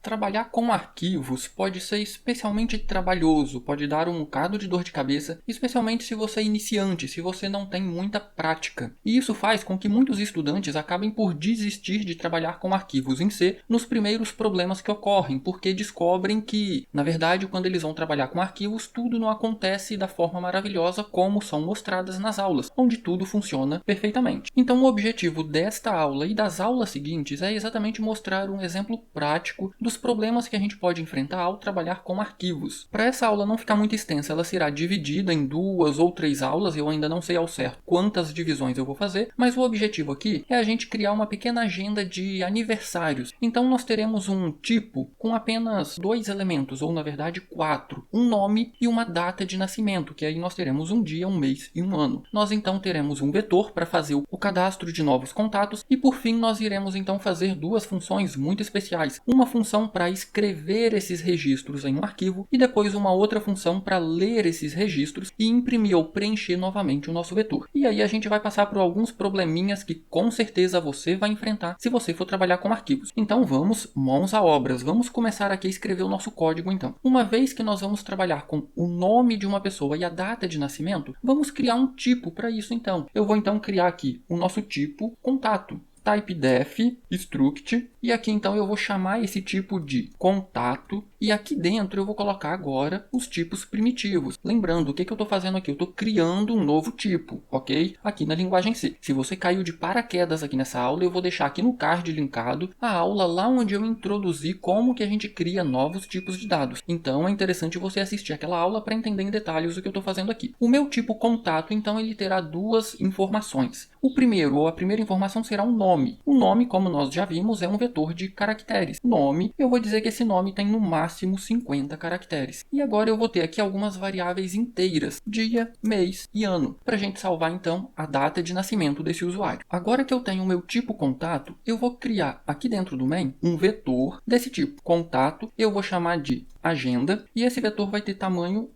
Trabalhar com arquivos pode ser especialmente trabalhoso, pode dar um bocado de dor de cabeça, especialmente se você é iniciante, se você não tem muita prática. E isso faz com que muitos estudantes acabem por desistir de trabalhar com arquivos em C nos primeiros problemas que ocorrem, porque descobrem que, na verdade, quando eles vão trabalhar com arquivos, tudo não acontece da forma maravilhosa como são mostradas nas aulas, onde tudo funciona perfeitamente. Então, o objetivo desta aula e das aulas seguintes é exatamente mostrar um exemplo prático dos problemas que a gente pode enfrentar ao trabalhar com arquivos. Para essa aula não ficar muito extensa, ela será dividida em 2 ou 3 aulas, eu ainda não sei ao certo quantas divisões eu vou fazer, mas o objetivo aqui é a gente criar uma pequena agenda de aniversários. Então nós teremos um tipo com apenas 2 elementos, ou na verdade 4, um nome e uma data de nascimento, que aí nós teremos um dia, um mês e um ano. Nós então teremos um vetor para fazer o cadastro de novos contatos e por fim nós iremos então fazer 2 funções muito especiais. Uma função para escrever esses registros em um arquivo e depois uma outra função para ler esses registros e imprimir ou preencher novamente o nosso vetor. E aí a gente vai passar por alguns probleminhas que com certeza você vai enfrentar se você for trabalhar com arquivos. Então vamos mãos à obras, vamos começar aqui a escrever o nosso código então. Uma vez que nós vamos trabalhar com o nome de uma pessoa e a data de nascimento, vamos criar um tipo para isso então. Eu vou então criar aqui o nosso tipo contato. Typedef, struct, e aqui então eu vou chamar esse tipo de contato, e aqui dentro eu vou colocar agora os tipos primitivos. Lembrando, o que eu estou fazendo aqui? Eu estou criando um novo tipo, ok? Aqui na linguagem C. Se você caiu de paraquedas aqui nessa aula, eu vou deixar aqui no card linkado a aula lá onde eu introduzi como que a gente cria novos tipos de dados. Então é interessante você assistir aquela aula para entender em detalhes o que eu estou fazendo aqui. O meu tipo contato, então, ele terá 2 informações. O primeiro, ou a primeira informação será um nome. O nome, como nós já vimos, é um vetor de caracteres. Nome, eu vou dizer que esse nome tem no máximo 50 caracteres. E agora eu vou ter aqui algumas variáveis inteiras, dia, mês e ano, para a gente salvar então a data de nascimento desse usuário. Agora que eu tenho o meu tipo contato, eu vou criar aqui dentro do main um vetor desse tipo. Contato, eu vou chamar de agenda, e esse vetor vai ter tamanho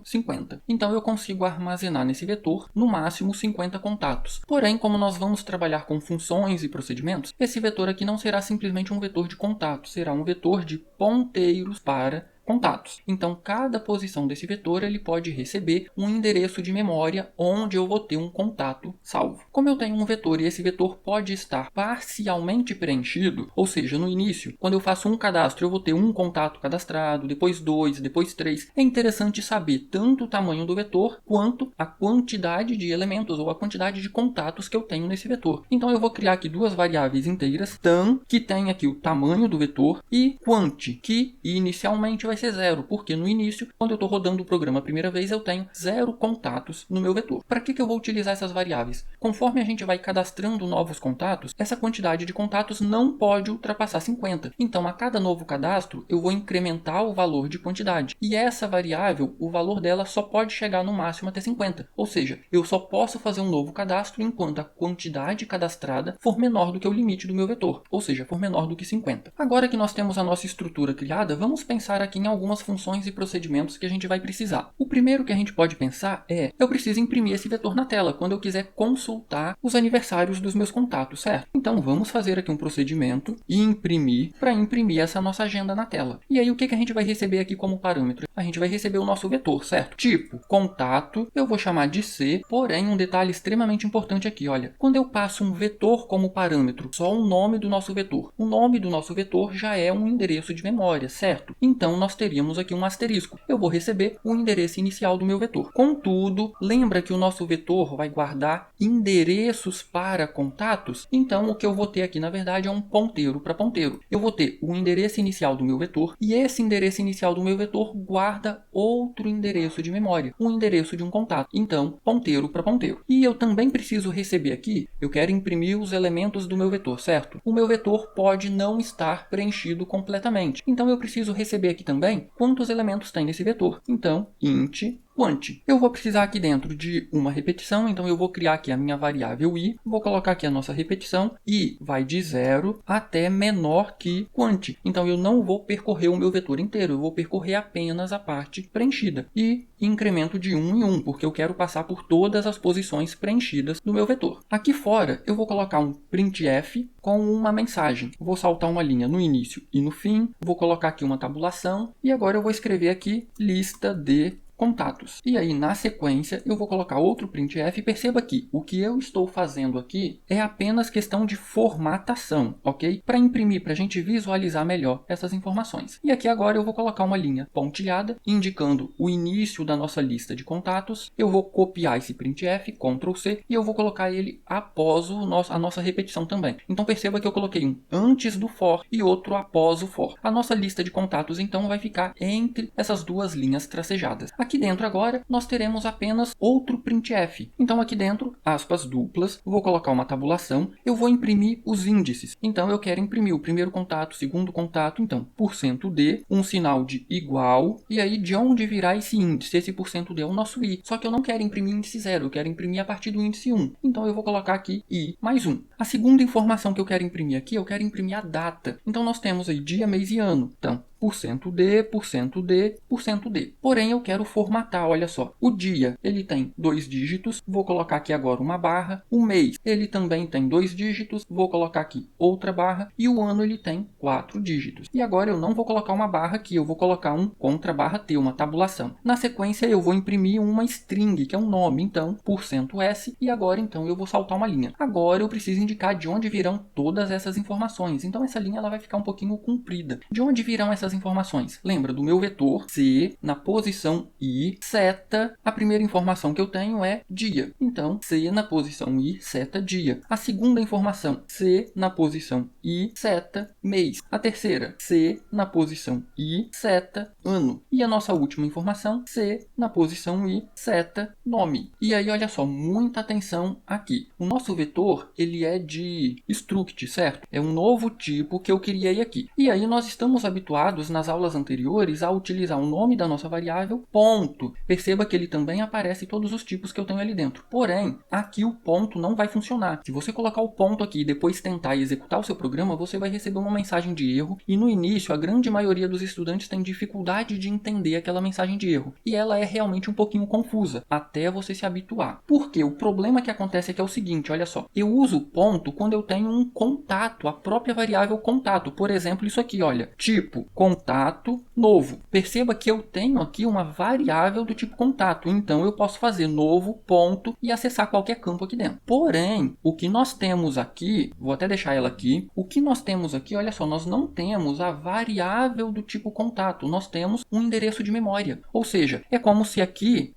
50. Então eu consigo armazenar nesse vetor no máximo 50 contatos. Porém, como nós vamos trabalhar com funções e procedimentos, esse vetor aqui não será simplesmente um vetor de contato, será um vetor de ponteiros para contatos. Então, cada posição desse vetor ele pode receber um endereço de memória onde eu vou ter um contato salvo. Como eu tenho um vetor e esse vetor pode estar parcialmente preenchido, ou seja, no início, quando eu faço um cadastro, eu vou ter um contato cadastrado, depois 2, depois 3. É interessante saber tanto o tamanho do vetor quanto a quantidade de elementos ou a quantidade de contatos que eu tenho nesse vetor. Então, eu vou criar aqui 2 variáveis inteiras, tam, que tem aqui o tamanho do vetor, e quant, que inicialmente vai ser 0, porque no início, quando eu estou rodando o programa a primeira vez, eu tenho 0 contatos no meu vetor. Para que eu vou utilizar essas variáveis? Conforme a gente vai cadastrando novos contatos, essa quantidade de contatos não pode ultrapassar 50. Então, a cada novo cadastro, eu vou incrementar o valor de quantidade. E essa variável, o valor dela só pode chegar no máximo até 50. Ou seja, eu só posso fazer um novo cadastro enquanto a quantidade cadastrada for menor do que o limite do meu vetor. Ou seja, for menor do que 50. Agora que nós temos a nossa estrutura criada, vamos pensar aqui em algumas funções e procedimentos que a gente vai precisar. O primeiro que a gente pode pensar é, eu preciso imprimir esse vetor na tela quando eu quiser consultar os aniversários dos meus contatos, certo? Então vamos fazer aqui um procedimento e imprimir para imprimir essa nossa agenda na tela. E aí o que a gente vai receber aqui como parâmetro? A gente vai receber o nosso vetor, certo? Tipo, contato, eu vou chamar de C, porém um detalhe extremamente importante aqui, olha. Quando eu passo um vetor como parâmetro, só o nome do nosso vetor. O nome do nosso vetor já é um endereço de memória, certo? Então nós teríamos aqui um asterisco. Eu vou receber o endereço inicial do meu vetor. Contudo, lembra que o nosso vetor vai guardar endereços para contatos? Então, o que eu vou ter aqui, na verdade, é um ponteiro para ponteiro. Eu vou ter o endereço inicial do meu vetor e esse endereço inicial do meu vetor guarda outro endereço de memória, um endereço de um contato. Então, ponteiro para ponteiro. E eu também preciso receber aqui, eu quero imprimir os elementos do meu vetor, certo? O meu vetor pode não estar preenchido completamente. Então, eu preciso receber aqui também quantos elementos tem nesse vetor. Então, int quant. Eu vou precisar aqui dentro de uma repetição, então eu vou criar aqui a minha variável i, vou colocar aqui a nossa repetição, i vai de 0 até menor que quant. Então eu não vou percorrer o meu vetor inteiro, eu vou percorrer apenas a parte preenchida. E incremento de 1 em 1, porque eu quero passar por todas as posições preenchidas do meu vetor. Aqui fora, eu vou colocar um printf com uma mensagem. Vou saltar uma linha no início e no fim, vou colocar aqui uma tabulação, e agora eu vou escrever aqui lista de contatos. E aí, na sequência, eu vou colocar outro printf. Perceba que o que eu estou fazendo aqui é apenas questão de formatação, ok? Para imprimir, para a gente visualizar melhor essas informações. E aqui agora eu vou colocar uma linha pontilhada, indicando o início da nossa lista de contatos. Eu vou copiar esse printf, Ctrl C, e eu vou colocar ele após a nossa repetição também. Então perceba que eu coloquei um antes do for e outro após o for. A nossa lista de contatos, então, vai ficar entre essas duas linhas tracejadas. Aqui dentro agora nós teremos apenas outro printf. Então aqui dentro, aspas duplas, vou colocar uma tabulação, eu vou imprimir os índices. Então eu quero imprimir o primeiro contato, o segundo contato, então %d, um sinal de igual, e aí de onde virá esse índice? Esse %d é o nosso i. Só que eu não quero imprimir índice 0, eu quero imprimir a partir do índice 1. Então eu vou colocar aqui i mais 1. A segunda informação que eu quero imprimir aqui, eu quero imprimir a data. Então nós temos aí dia, mês e ano. Então, %d, %d, %d. Porém, eu quero formatar, olha só. O dia, ele tem 2 dígitos, vou colocar aqui agora uma barra. O mês, ele também tem 2 dígitos, vou colocar aqui outra barra. E o ano, ele tem 4 dígitos. E agora eu não vou colocar uma barra aqui, eu vou colocar um contra barra T, uma tabulação. Na sequência, eu vou imprimir uma string, que é um nome, então, %s, e agora, então, eu vou saltar uma linha. Agora eu preciso indicar de onde virão todas essas informações. Então, essa linha ela vai ficar um pouquinho comprida. De onde virão essas informações? Lembra do meu vetor C na posição I, seta, a primeira informação que eu tenho é dia. Então, C na posição I, seta dia. A segunda informação, C na posição I, seta mês. A terceira, C na posição I, seta ano. E a nossa última informação, C na posição I, seta nome. E aí, olha só, muita atenção aqui. O nosso vetor, ele é de struct, certo? É um novo tipo que eu criei aqui. E aí nós estamos habituados nas aulas anteriores a utilizar o nome da nossa variável, ponto. Perceba que ele também aparece em todos os tipos que eu tenho ali dentro. Porém, aqui o ponto não vai funcionar. Se você colocar o ponto aqui e depois tentar executar o seu programa, você vai receber uma mensagem de erro. E no início, a grande maioria dos estudantes tem dificuldade de entender aquela mensagem de erro. E ela é realmente um pouquinho confusa, até você se habituar. Porque o problema que acontece é que é o seguinte, olha só. Eu uso ponto quando eu tenho um contato, a própria variável contato. Por exemplo, isso aqui, olha. Tipo, contato novo. Perceba que eu tenho aqui uma variável do tipo contato. Então, eu posso fazer novo, ponto, e acessar qualquer campo aqui dentro. Porém, o que nós temos aqui, vou até deixar ela aqui. O que nós temos aqui, olha só, nós não temos a variável do tipo contato. Nós temos um endereço de memória. Ou seja, é como se aqui,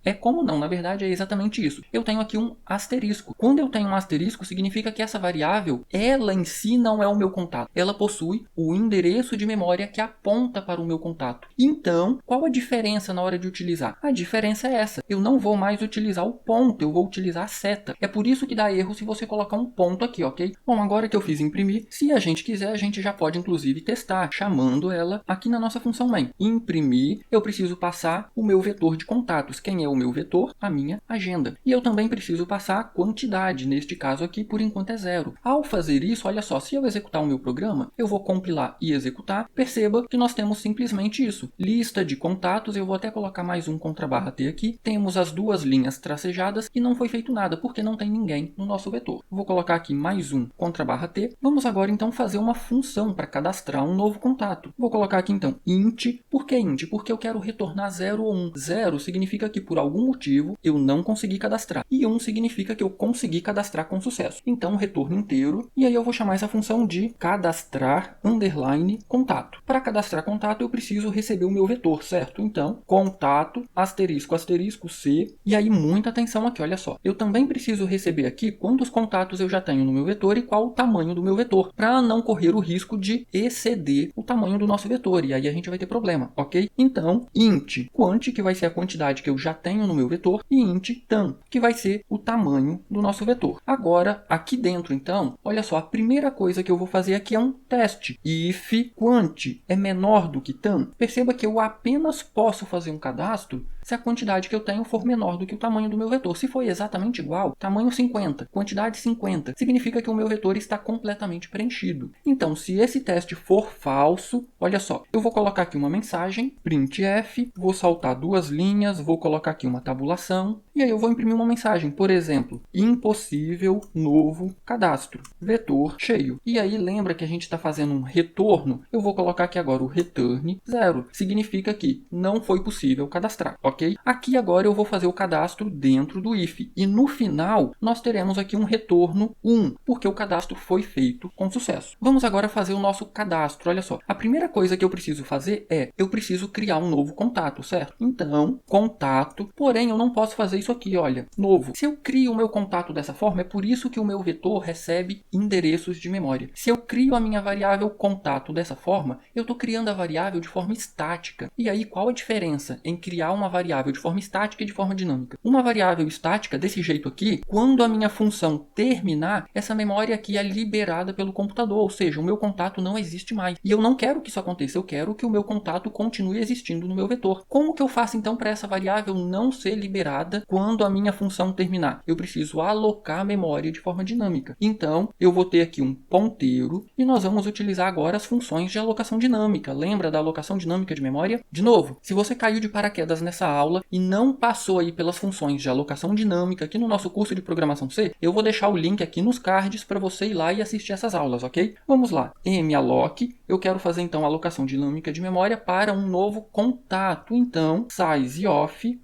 na verdade é exatamente isso. Eu tenho aqui um asterisco. Quando eu tenho um asterisco, significa que essa variável, ela em si não é o meu contato. Ela possui o endereço de memória que aponta para o meu contato. Então, qual a diferença na hora de utilizar? A diferença é essa. Eu não vou mais utilizar o ponto, eu vou utilizar a seta. É por isso que dá erro se você colocar um ponto aqui, ok? Bom, agora que eu fiz imprimir, se a gente quiser, a gente já pode inclusive testar, chamando ela aqui na nossa função main. Imprimir, eu preciso passar o meu vetor de contatos. Quem é o meu vetor? A minha agenda. E eu também preciso passar a quantidade, neste caso aqui, por enquanto é 0. Ao fazer isso, olha só, se eu executar o meu programa, eu vou compilar e executar, perceba que nós temos simplesmente isso. Lista de contatos, eu vou até colocar mais um contra barra T aqui. Temos as duas linhas tracejadas e não foi feito nada, porque não tem ninguém no nosso vetor. Vou colocar aqui mais um contra barra T. Vamos agora então fazer uma função para cadastrar um novo contato. Vou colocar aqui então int. Por que int? Porque eu quero retornar 0 ou 1. 0 significa que por algum motivo eu não consegui cadastrar. E 1 significa que eu consegui cadastrar com sucesso. Então retorno inteiro. E aí eu vou chamar essa função de cadastrar underline contato. Para cadastrar contato eu preciso receber o meu vetor, certo? Então contato asterisco asterisco C. E aí muita atenção aqui, olha só. Eu também preciso receber aqui quantos contatos eu já tenho no meu vetor e qual o tamanho do meu vetor, para não correr o risco de exceder o tamanho do nosso vetor, e aí a gente vai ter problema, ok? Então, int quant, que vai ser a quantidade que eu já tenho no meu vetor, e int tam, que vai ser o tamanho do nosso vetor. Agora, aqui dentro, então, olha só, a primeira coisa que eu vou fazer aqui é um teste. If quant é menor do que tam, perceba que eu apenas posso fazer um cadastro se a quantidade que eu tenho for menor do que o tamanho do meu vetor. Se for exatamente igual, tamanho 50, quantidade 50, significa que o meu vetor está completamente preenchido. Então, se esse teste for falso, olha só, eu vou colocar aqui uma mensagem, printf, vou saltar 2 linhas, vou colocar aqui uma tabulação, e aí eu vou imprimir uma mensagem, por exemplo, impossível novo cadastro, vetor cheio. E aí lembra que a gente está fazendo um retorno? Eu vou colocar aqui agora o return 0. Significa que não foi possível cadastrar, ok? Aqui agora eu vou fazer o cadastro dentro do if. E no final, nós teremos aqui um retorno 1, porque o cadastro foi feito com sucesso. Vamos agora fazer o nosso cadastro. Olha só, a primeira coisa que eu preciso fazer eu preciso criar um novo contato, certo? Então, contato, porém eu não posso fazer isso aqui, olha, novo. Se eu crio o meu contato dessa forma, é por isso que o meu vetor recebe endereços de memória. Se eu crio a minha variável contato dessa forma, eu estou criando a variável de forma estática. E aí, qual a diferença em criar uma variável de forma estática e de forma dinâmica? Uma variável estática, desse jeito aqui, quando a minha função terminar, essa memória aqui é liberada pelo computador, ou seja, o meu contato não existe mais. E eu não quero que isso aconteça, eu quero que o meu contato continue existindo no meu vetor. Como que eu faço então para essa variável não ser liberada quando a minha função terminar? Eu preciso alocar a memória de forma dinâmica. Então, eu vou ter aqui um ponteiro e nós vamos utilizar agora as funções de alocação dinâmica. Lembra da alocação dinâmica de memória? De novo, se você caiu de paraquedas nessa aula e não passou aí pelas funções de alocação dinâmica aqui no nosso curso de programação C, eu vou deixar o link aqui nos cards para você ir lá e assistir essas aulas, ok? Vamos lá. malloc, eu quero fazer então a alocação dinâmica de memória para um novo contato. Então, size of,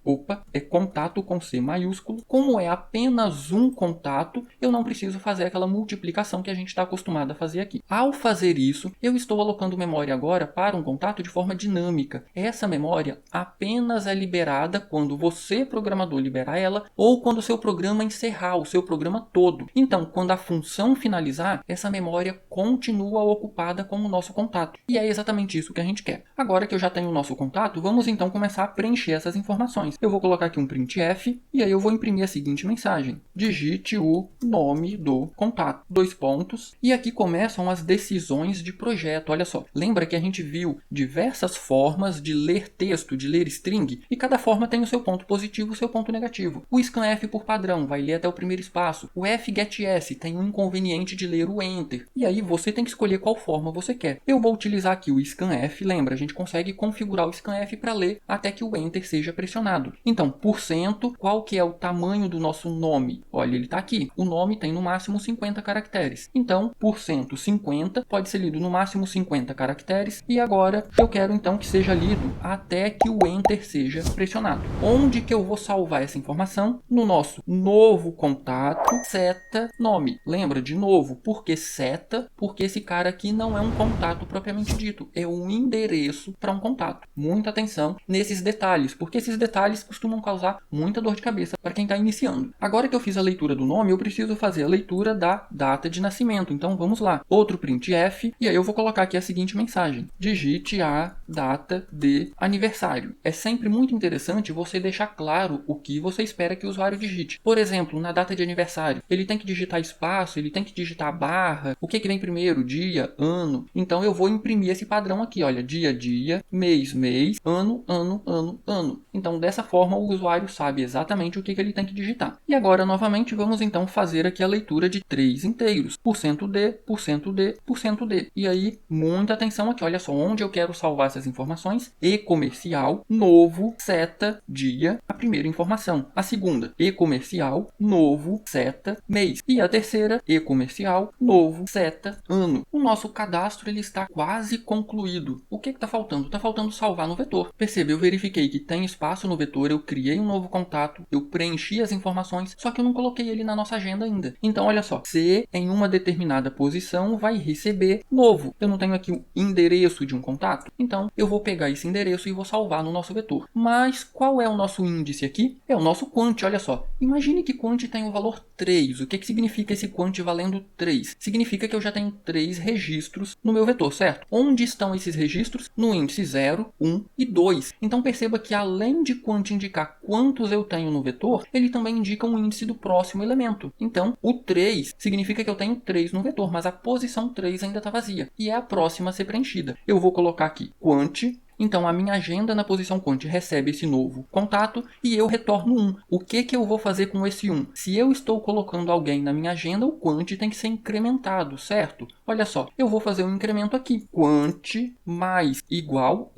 é contato com C maiúsculo. Como é apenas um contato, eu não preciso fazer aquela multiplicação que a gente está acostumado a fazer aqui. Ao fazer isso, eu estou alocando memória agora para um contato de forma dinâmica. Essa memória apenas é liberada quando você, programador, liberar ela ou quando o seu programa encerrar, o seu programa todo. Então, quando a função finalizar, essa memória continua ocupada com o nosso contato. E é exatamente isso que a gente quer. Agora que eu já tenho o nosso contato, vamos então começar a preencher essas informações. Eu vou colocar aqui um printf e aí eu vou imprimir a seguinte mensagem. Digite o nome do contato. 2 pontos. E aqui começam as decisões de projeto. Olha só, lembra que a gente viu diversas formas de ler texto, de ler string, e cada forma tem o seu ponto positivo e o seu ponto negativo. O scanf por padrão vai ler até o primeiro espaço. O fgetS tem um inconveniente de ler o enter. E aí você tem que escolher qual forma você quer. Eu vou utilizar aqui o scanf. Lembra, a gente consegue configurar o scanf para ler até que o enter seja pressionado. Então, %, qual que é o tamanho do nosso nome? Olha, ele está aqui. O nome tem no máximo 50 caracteres. Então, %50 pode ser lido no máximo 50 caracteres. E agora eu quero então que seja lido até que o enter seja pressionado. Onde que eu vou salvar essa informação? No nosso novo contato, seta, nome. Lembra, de novo, por que seta? Porque esse cara aqui não é um contato propriamente dito, é um endereço para um contato. Muita atenção nesses detalhes, porque esses detalhes costumam causar muita dor de cabeça para quem está iniciando. Agora que eu fiz a leitura do nome, eu preciso fazer a leitura da data de nascimento. Então vamos lá. Outro printf, e aí eu vou colocar aqui a seguinte mensagem. Digite a data de aniversário. É sempre muito interessante você deixar claro o que você espera que o usuário digite. Por exemplo, na data de aniversário, ele tem que digitar espaço, ele tem que digitar barra. O que vem primeiro? Dia, ano. Então eu vou imprimir esse padrão aqui, olha, dia, dia, mês, mês, ano, ano, ano, ano. Então dessa forma o usuário sabe exatamente o que ele tem que digitar. E agora novamente vamos então fazer aqui a leitura de 3 inteiros. %d, %d, %d. E aí muita atenção aqui, olha só onde eu quero salvar essas informações. E-comercial, novo, seta, dia, a primeira informação. A segunda, e-comercial, novo, seta, mês. E a terceira, e-comercial, novo, seta, ano. O nosso cadastro ele está quase concluído. O que está faltando? Está faltando salvar no vetor. Percebe, eu verifiquei que tem espaço no vetor, eu criei um novo contato, eu preenchi as informações, só que eu não coloquei ele na nossa agenda ainda. Então, olha só, C em uma determinada posição vai receber novo. Eu não tenho aqui o endereço de um contato, então eu vou pegar esse endereço e vou salvar no nosso vetor. Mas qual é o nosso índice aqui? É o nosso quant, olha só. Imagine que quant tem o valor 3. O que significa esse quant valendo 3? Significa que eu já tenho 3 registros no meu vetor, certo? Onde estão esses registros? No índice 0, 1 e 2. Então perceba que além de quant indicar quantos eu tenho no vetor, ele também indica um índice do próximo elemento. Então o 3 significa que eu tenho 3 no vetor, mas a posição 3 ainda está vazia e é a próxima a ser preenchida. Eu vou colocar aqui quant Então a minha agenda na posição quant recebe esse novo contato e eu retorno 1. O que eu vou fazer com esse 1? Se eu estou colocando alguém na minha agenda, o quant tem que ser incrementado, certo? Olha só, eu vou fazer um incremento aqui. Quant mais igual,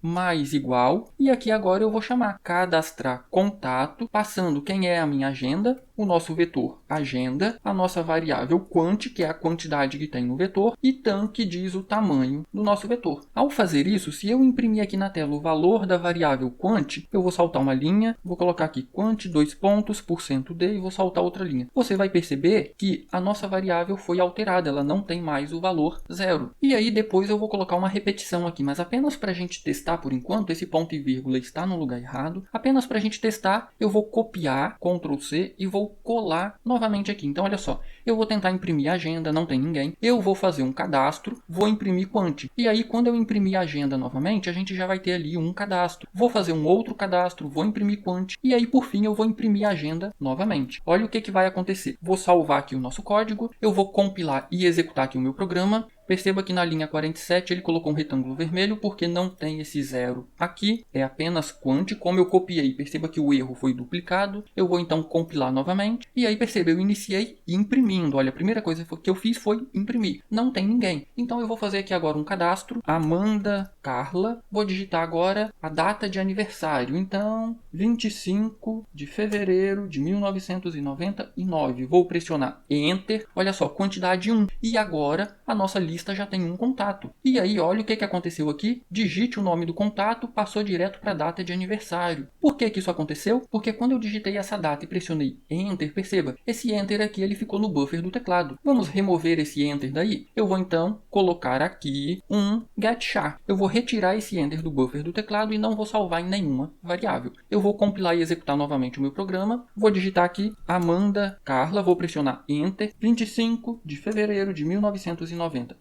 mais igual, e aqui agora eu vou chamar cadastrar contato, passando quem é a minha agenda, o nosso vetor agenda, a nossa variável quant, que é a quantidade que tem no vetor, e tam, que diz o tamanho do nosso vetor. Ao fazer isso, se eu imprimir aqui na tela o valor da variável quant, eu vou saltar uma linha, vou colocar aqui quant, 2 pontos, %d, e vou saltar outra linha. Você vai perceber que a nossa variável foi alterada, ela não tem mais o valor 0. E aí depois eu vou colocar uma repetição aqui, mas apenas para a gente testar por enquanto, esse ponto e vírgula está no lugar errado. Apenas para a gente testar, eu vou copiar, Ctrl C, e vou colar novamente aqui. Então olha só, eu vou tentar imprimir a agenda, não tem ninguém. Eu vou fazer um cadastro, vou imprimir quant. E aí quando eu imprimir a agenda novamente, a gente já vai ter ali um cadastro. Vou fazer um outro cadastro, vou imprimir quant. E aí por fim eu vou imprimir a agenda novamente. Olha o que vai acontecer. Vou salvar aqui o nosso código, eu vou compilar e executar aqui o meu programa. Perceba que na linha 47 ele colocou um retângulo vermelho porque não tem esse 0 aqui, é apenas quant. Como eu copiei, perceba que o erro foi duplicado. Eu vou então compilar novamente e aí perceba, eu iniciei imprimindo. Olha, a primeira coisa que eu fiz foi imprimir. Não tem ninguém. Então eu vou fazer aqui agora um cadastro. Amanda Carla. Vou digitar agora a data de aniversário. Então, 25 de fevereiro de 1999. Vou pressionar Enter. Olha só, quantidade 1. E agora a nossa lista já tem um contato. E aí, olha o que aconteceu aqui. Digite o nome do contato, passou direto para a data de aniversário. Por que isso aconteceu? Porque quando eu digitei essa data e pressionei Enter, perceba, esse Enter aqui ele ficou no buffer do teclado. Vamos remover esse Enter daí? Eu vou então colocar aqui um getChar. Eu vou retirar esse Enter do buffer do teclado e não vou salvar em nenhuma variável. Eu vou compilar e executar novamente o meu programa. Vou digitar aqui Amanda Carla, vou pressionar Enter, 25 de fevereiro de 1999.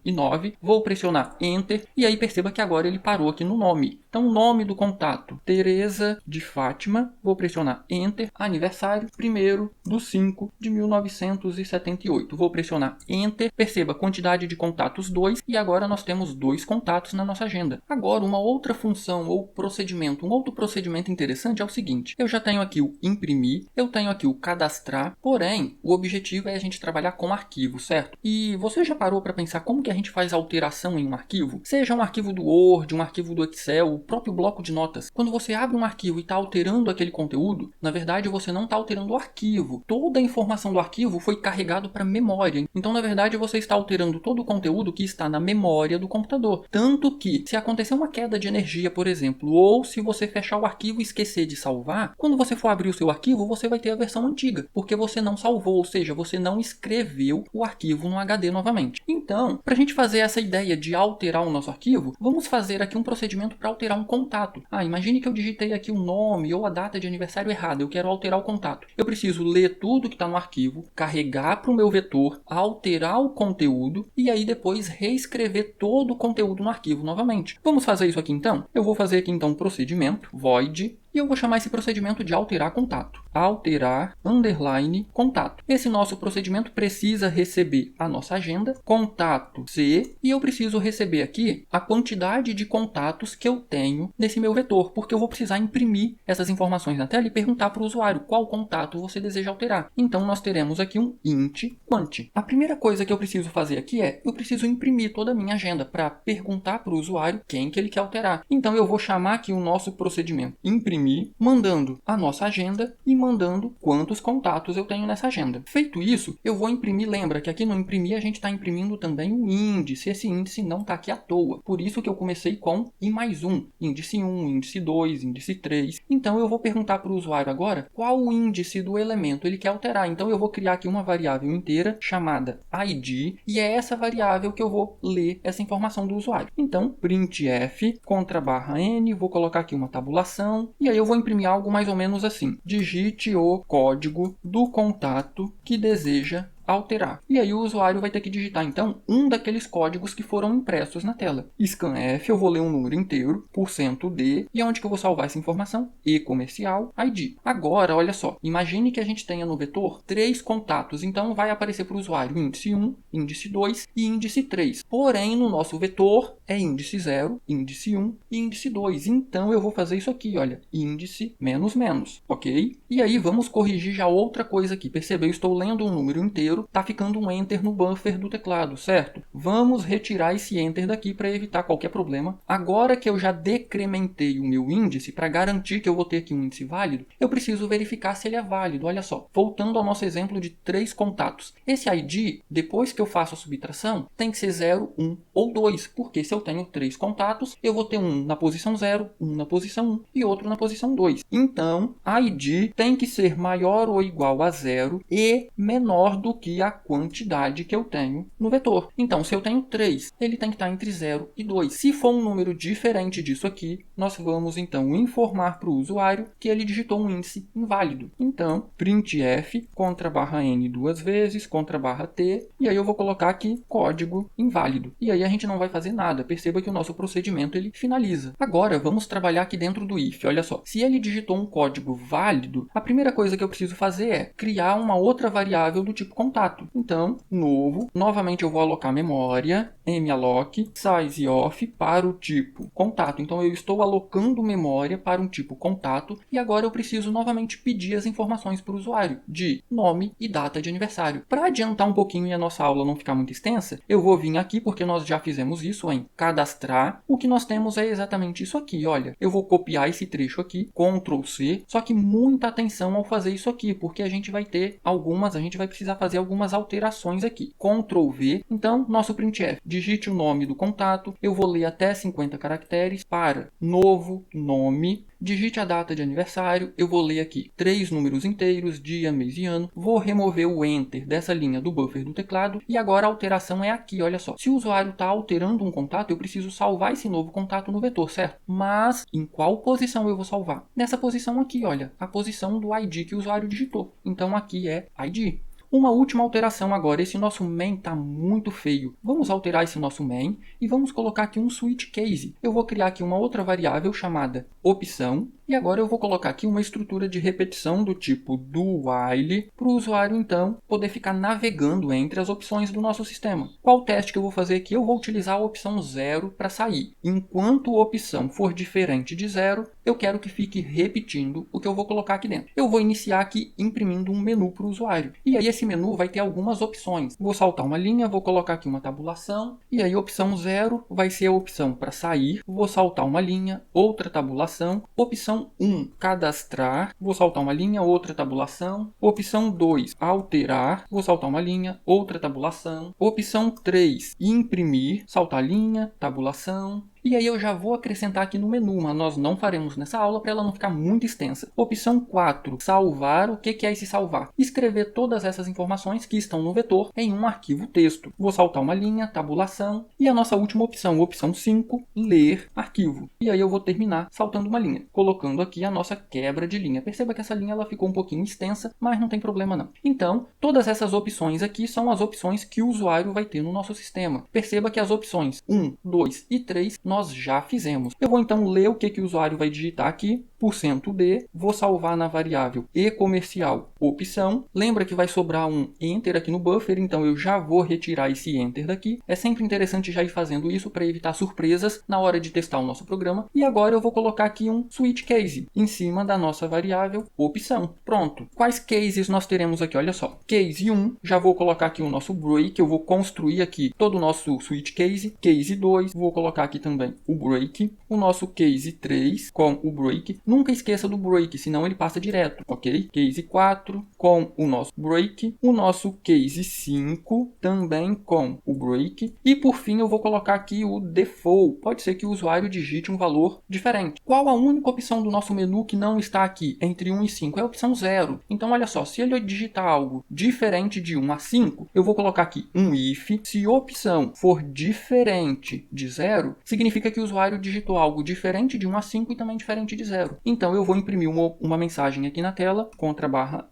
Vou pressionar Enter e aí perceba que agora ele parou aqui no nome. Então o nome do contato, Teresa de Fátima, vou pressionar Enter, aniversário 1º de 5 de 1978. Vou pressionar Enter, perceba quantidade de contatos 2 e agora nós temos 2 contatos na nossa agenda. Agora uma outra função ou procedimento, um outro procedimento interessante é o seguinte, eu já tenho aqui o imprimir, eu tenho aqui o cadastrar, porém o objetivo é a gente trabalhar com arquivo, certo? E você já parou para pensar como que a gente faz alteração em um arquivo? Seja um arquivo do Word, um arquivo do Excel, o próprio bloco de notas. Quando você abre um arquivo e está alterando aquele conteúdo, na verdade você não está alterando o arquivo. Toda a informação do arquivo foi carregada para a memória. Então, na verdade, você está alterando todo o conteúdo que está na memória do computador. Tanto que, se acontecer uma queda de energia, por exemplo, ou se você fechar o arquivo e esquecer de salvar, quando você for abrir o seu arquivo, você vai ter a versão antiga, porque você não salvou, ou seja, você não escreveu o arquivo no HD novamente. Então, para a gente fazer essa ideia de alterar o nosso arquivo, vamos fazer aqui um procedimento para alterar um contato. Imagine que eu digitei aqui o nome ou a data de aniversário errado, eu quero alterar o contato. Eu preciso ler tudo que está no arquivo, carregar para o meu vetor, alterar o conteúdo e aí depois reescrever todo o conteúdo no arquivo novamente. Vamos fazer isso aqui então? Eu vou fazer aqui então um procedimento, void, e eu vou chamar esse procedimento de alterar contato. Alterar, underline, contato. Esse nosso procedimento precisa receber a nossa agenda, contato C, e eu preciso receber aqui a quantidade de contatos que eu tenho nesse meu vetor, porque eu vou precisar imprimir essas informações na tela e perguntar para o usuário qual contato você deseja alterar. Então nós teremos aqui um int quant. A primeira coisa que eu preciso fazer aqui é, eu preciso imprimir toda a minha agenda para perguntar para o usuário quem que ele quer alterar. Então eu vou chamar aqui o nosso procedimento imprimir, mandando a nossa agenda e mandando quantos contatos eu tenho nessa agenda. Feito isso, eu vou imprimir, lembra que aqui no imprimir a gente está imprimindo também um índice, esse índice não está aqui à toa, por isso que eu comecei com I mais 1, índice 1, índice 2, índice 3, então eu vou perguntar para o usuário agora qual o índice do elemento ele quer alterar, então eu vou criar aqui uma variável inteira chamada id, e é essa variável que eu vou ler essa informação do usuário. Então, printf, _n, vou colocar aqui uma tabulação, e aí eu vou imprimir algo mais ou menos assim, digite o código do contato que deseja alterar. E aí o usuário vai ter que digitar, então, um daqueles códigos que foram impressos na tela. Scanf, eu vou ler um número inteiro, %d, e onde que eu vou salvar essa informação? E-comercial, ID. Agora, olha só, imagine que a gente tenha no vetor 3 contatos, então vai aparecer para o usuário índice 1, índice 2 e índice 3. Porém, no nosso vetor é índice 0, índice 1 e índice 2. Então, eu vou fazer isso aqui, olha, índice menos menos, ok? E aí, vamos corrigir já outra coisa aqui. Percebeu? Eu estou lendo um número inteiro, está ficando um enter no buffer do teclado, certo? Vamos retirar esse enter daqui para evitar qualquer problema. Agora que eu já decrementei o meu índice, para garantir que eu vou ter aqui um índice válido, eu preciso verificar se ele é válido. Olha só, voltando ao nosso exemplo de 3 contatos. Esse ID, depois que eu faço a subtração, tem que ser 0, 1 ou 2, porque se eu tenho 3 contatos, eu vou ter um na posição 0, um na posição 1 e outro na posição 2. Então, ID tem que ser maior ou igual a 0 e menor do que a quantidade que eu tenho no vetor. Então, se eu tenho 3, ele tem que estar entre 0 e 2. Se for um número diferente disso aqui, nós vamos então informar para o usuário que ele digitou um índice inválido. Então, printf, contra barra n duas vezes, contra barra t, e aí eu vou colocar aqui código inválido. E aí a gente não vai fazer nada. Perceba que o nosso procedimento ele finaliza. Agora, vamos trabalhar aqui dentro do if. Olha só, se ele digitou um código válido, a primeira coisa que eu preciso fazer é criar uma outra variável do tipo contato. Então, novo, novamente eu vou alocar memória, malloc, sizeof para o tipo contato. Então, eu estou alocando memória para um tipo contato e agora eu preciso novamente pedir as informações para o usuário de nome e data de aniversário. Para adiantar um pouquinho e a nossa aula não ficar muito extensa, eu vou vir aqui, porque nós já fizemos isso em cadastrar. O que nós temos é exatamente isso aqui, olha. Eu vou copiar esse trecho aqui, Ctrl C, só que muita atenção ao fazer isso aqui, porque a gente vai precisar fazer algumas alterações aqui. Ctrl V, então, nosso printf, digite o nome do contato, eu vou ler até 50 caracteres para novo nome, digite a data de aniversário, eu vou ler aqui 3 números inteiros, dia, mês e ano, vou remover o Enter dessa linha do buffer do teclado e agora a alteração é aqui, olha só. Se o usuário está alterando um contato, eu preciso salvar esse novo contato no vetor, certo? Mas em qual posição eu vou salvar? Nessa posição aqui, olha, a posição do ID que o usuário digitou. Então aqui é ID. Uma última alteração agora, esse nosso main está muito feio. Vamos alterar esse nosso main e vamos colocar aqui um switch case. Eu vou criar aqui uma outra variável chamada opção. E agora eu vou colocar aqui uma estrutura de repetição do tipo do while para o usuário, então, poder ficar navegando entre as opções do nosso sistema. Qual teste que eu vou fazer aqui? Eu vou utilizar a opção 0 para sair. Enquanto a opção for diferente de 0, eu quero que fique repetindo o que eu vou colocar aqui dentro. Eu vou iniciar aqui imprimindo um menu para o usuário. E aí esse menu vai ter algumas opções. Vou saltar uma linha, vou colocar aqui uma tabulação. E aí a opção 0 vai ser a opção para sair. Vou saltar uma linha, outra tabulação. Opção 1, cadastrar, vou saltar uma linha, outra tabulação. Opção 2, alterar, vou saltar uma linha, outra tabulação. Opção 3, imprimir, saltar linha, tabulação. E aí eu já vou acrescentar aqui no menu, mas nós não faremos nessa aula para ela não ficar muito extensa. Opção 4, salvar. O que é esse salvar? Escrever todas essas informações que estão no vetor em um arquivo texto. Vou saltar uma linha, tabulação. E a nossa última opção, opção 5, ler arquivo. E aí eu vou terminar saltando uma linha, colocando aqui a nossa quebra de linha. Perceba que essa linha ela ficou um pouquinho extensa, mas não tem problema não. Então, todas essas opções aqui são as opções que o usuário vai ter no nosso sistema. Perceba que as opções 1, 2 e 3 nós já fizemos. Eu vou então ler o que o usuário vai digitar aqui, %d, vou salvar na variável e-comercial opção. Lembra que vai sobrar um enter aqui no buffer, então eu já vou retirar esse enter daqui. É sempre interessante já ir fazendo isso para evitar surpresas na hora de testar o nosso programa. E agora eu vou colocar aqui um switch case em cima da nossa variável opção. Pronto. Quais cases nós teremos aqui? Olha só. Case 1, já vou colocar aqui o nosso break, eu vou construir aqui todo o nosso switch case. Case 2, vou colocar aqui também o break. O nosso case 3 com o break. Nunca esqueça do break, senão ele passa direto, ok? Case 4 com o nosso break. O nosso case 5 também com o break. E por fim eu vou colocar aqui o default. Pode ser que o usuário digite um valor diferente. Qual a única opção do nosso menu que não está aqui entre 1 e 5? É a opção 0. Então olha só, se ele digitar algo diferente de 1 a 5, eu vou colocar aqui um if. Se a opção for diferente de 0, significa que o usuário digitou algo diferente de 1 a 5 e também diferente de 0. troca. Então eu vou imprimir uma mensagem aqui na tela,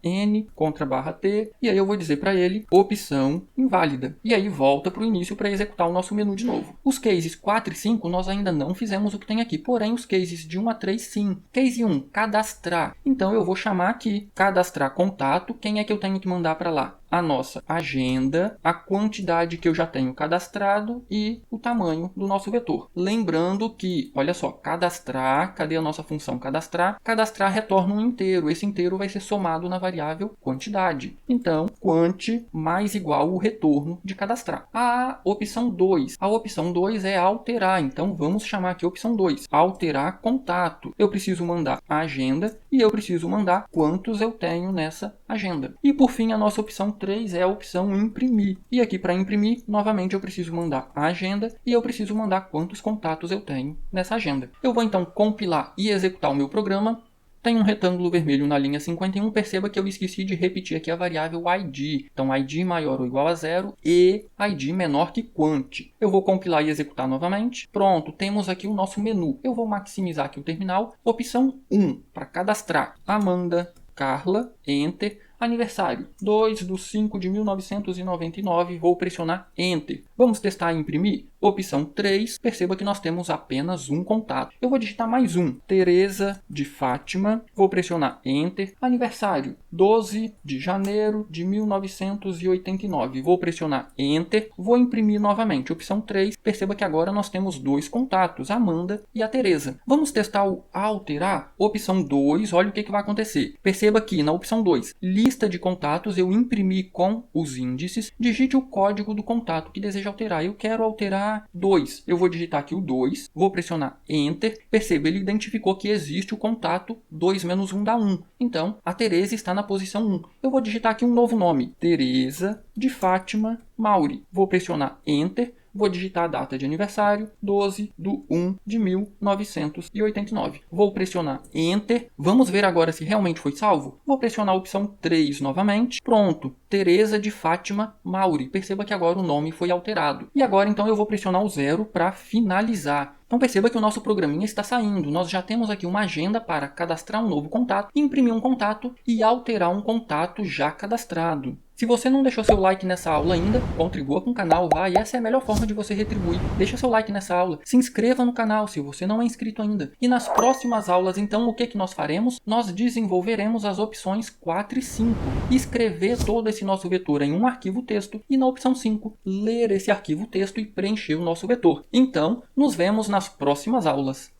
/N, /T, e aí eu vou dizer para ele opção inválida. E aí volta para o início para executar o nosso menu de novo. Os cases 4 e 5 nós ainda não fizemos o que tem aqui, porém os cases de 1 a 3 sim. Case 1, cadastrar. Então eu vou chamar aqui, cadastrar contato, quem é que eu tenho que mandar para lá? A nossa agenda, a quantidade que eu já tenho cadastrado e o tamanho do nosso vetor. Lembrando que, olha só, cadastrar, cadê a nossa função cadastrar? Cadastrar retorna um inteiro. Esse inteiro vai ser somado na variável quantidade. Então, quant mais igual o retorno de cadastrar. A opção 2. A opção 2 é alterar. Então, vamos chamar aqui a opção 2. Alterar contato. Eu preciso mandar a agenda e eu preciso mandar quantos eu tenho nessa agenda. E por fim, a nossa opção 3 é a opção imprimir. E aqui para imprimir, novamente eu preciso mandar a agenda e eu preciso mandar quantos contatos eu tenho nessa agenda. Eu vou então compilar e executar o meu programa. Tem um retângulo vermelho na linha 51, perceba que eu esqueci de repetir aqui a variável id. Então, id maior ou igual a 0 e id menor que quant. Eu vou compilar e executar novamente. Pronto, temos aqui o nosso menu. Eu vou maximizar aqui o terminal. Opção 1, para cadastrar. Amanda, Carla, Enter. Aniversário, 2/5/1999, vou pressionar Enter. Vamos testar e imprimir? Opção 3, perceba que nós temos apenas um contato. Eu vou digitar mais um, Teresa de Fátima, vou pressionar Enter. Aniversário, 12 de janeiro de 1989, vou pressionar Enter. Vou imprimir novamente, opção 3, perceba que agora nós temos dois contatos, a Amanda e a Teresa. Vamos testar o alterar? Opção 2, olha o que vai acontecer. Perceba que na opção 2, lista de contatos, eu imprimi com os índices, digite o código do contato que deseja alterar. Eu quero alterar 2. Eu vou digitar aqui o 2, vou pressionar Enter. Perceba, ele identificou que existe o contato 2 menos 1 dá 1. Então, a Teresa está na posição 1. Eu vou digitar aqui um novo nome, Teresa de Fátima Mauri. Vou pressionar Enter. Vou digitar a data de aniversário, 12/1/1989. Vou pressionar Enter. Vamos ver agora se realmente foi salvo? Vou pressionar a opção 3 novamente. Pronto, Teresa de Fátima Mauri. Perceba que agora o nome foi alterado. E agora então eu vou pressionar o 0 para finalizar. Então perceba que o nosso programinha está saindo. Nós já temos aqui uma agenda para cadastrar um novo contato, imprimir um contato e alterar um contato já cadastrado. Se você não deixou seu like nessa aula ainda, contribua com o canal, vai, essa é a melhor forma de você retribuir. Deixa seu like nessa aula, se inscreva no canal se você não é inscrito ainda. E nas próximas aulas, então, o que nós faremos? Nós desenvolveremos as opções 4 e 5. Escrever todo esse nosso vetor em um arquivo texto e na opção 5, ler esse arquivo texto e preencher o nosso vetor. Então, nos vemos nas próximas aulas.